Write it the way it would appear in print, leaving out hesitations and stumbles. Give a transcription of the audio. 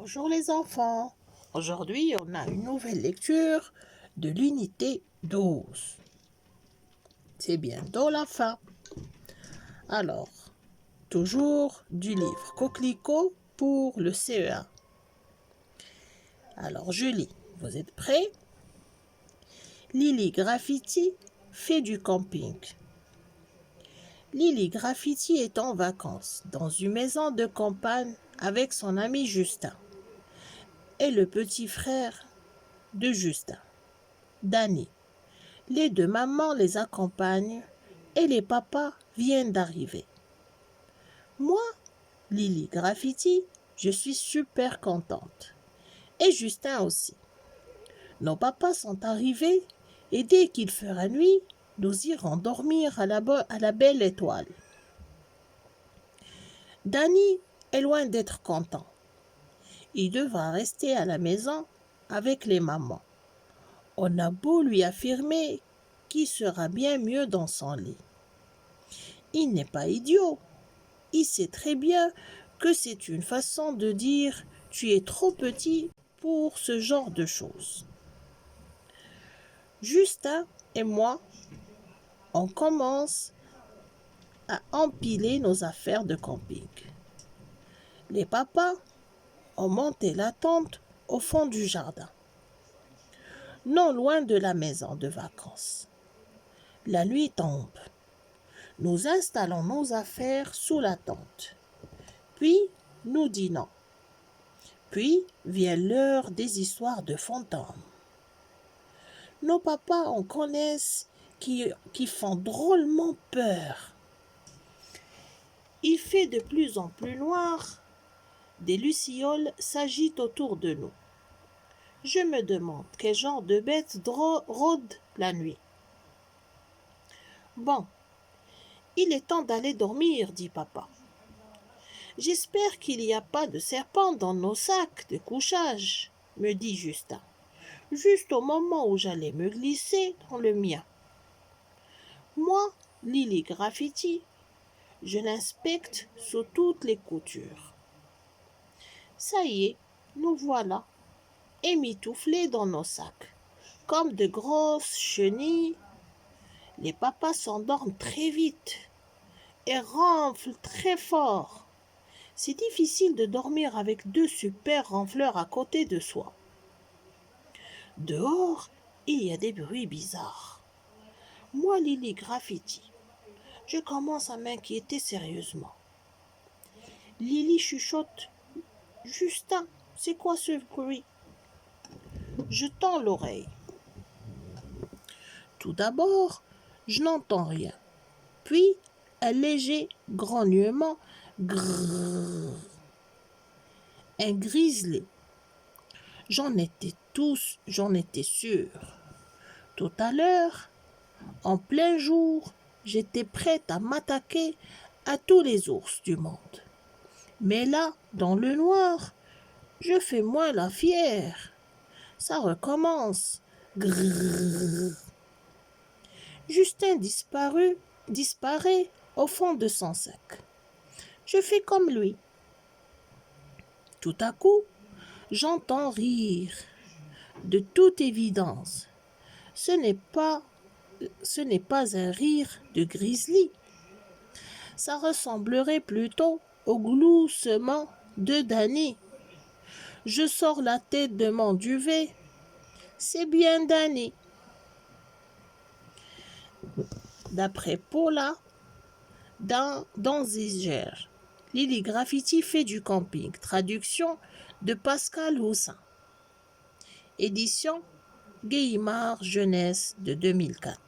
Bonjour les enfants. Aujourd'hui, on a une nouvelle lecture de l'unité 12. C'est bientôt la fin. Alors, toujours du livre Coquelicot pour le CE1. Alors, je lis. Vous êtes prêts? Lily Graffiti fait du camping. Lily Graffiti est en vacances dans une maison de campagne avec son ami Justin et le petit frère de Justin, Danny. Les deux mamans les accompagnent et les papas viennent d'arriver. Moi, Lily Graffiti, je suis super contente. Et Justin aussi. Nos papas sont arrivés et dès qu'il fera nuit, nous irons dormir à la belle étoile. Danny est loin d'être content. Il devra rester à la maison avec les mamans. On a beau lui affirmer qu'il sera bien mieux dans son lit. Il n'est pas idiot. Il sait très bien que c'est une façon de dire « tu es trop petit pour ce genre de choses ». Justin et moi, on commence à empiler nos affaires de camping. Les papas ont monté la tente au fond du jardin, non loin de la maison de vacances. La nuit tombe. Nous installons nos affaires sous la tente. Puis, nous dînons. Puis vient l'heure des histoires de fantômes. Nos papas en connaissent qui font drôlement peur. Il fait de plus en plus noir. Des lucioles s'agitent autour de nous. Je me demande quel genre de bête rôde la nuit. Bon, il est temps d'aller dormir, dit papa. J'espère qu'il n'y a pas de serpent dans nos sacs de couchage, me dit Justin, juste au moment où j'allais me glisser dans le mien. Moi, Lily Graffiti, je l'inspecte sous toutes les coutures. Ça y est, nous voilà, émitouflés dans nos sacs, comme de grosses chenilles. Les papas s'endorment très vite et ronflent très fort. C'est difficile de dormir avec deux super ronfleurs à côté de soi. Dehors, il y a des bruits bizarres. Moi, Lily Graffiti, je commence à m'inquiéter sérieusement. Lily chuchote. « Justin, c'est quoi ce bruit ?» Je tends l'oreille. Tout d'abord, je n'entends rien. Puis, un léger grognement. Grrr. Un grizzly. J'en étais sûre. Tout à l'heure, en plein jour, j'étais prête à m'attaquer à tous les ours du monde. Mais là, dans le noir, je fais moins la fière. Ça recommence. Grrr. Justin disparaît au fond de son sac. Je fais comme lui. Tout à coup, j'entends rire. De toute évidence, ce n'est pas un rire de grizzly. Ça ressemblerait plutôt au gloussement de Danny. Je sors la tête de mon duvet. C'est bien Danny. D'après Paula Danziger, Lily Graffiti fait du camping. Traduction de Pascal Houssin. Édition Guillemard Jeunesse de 2004.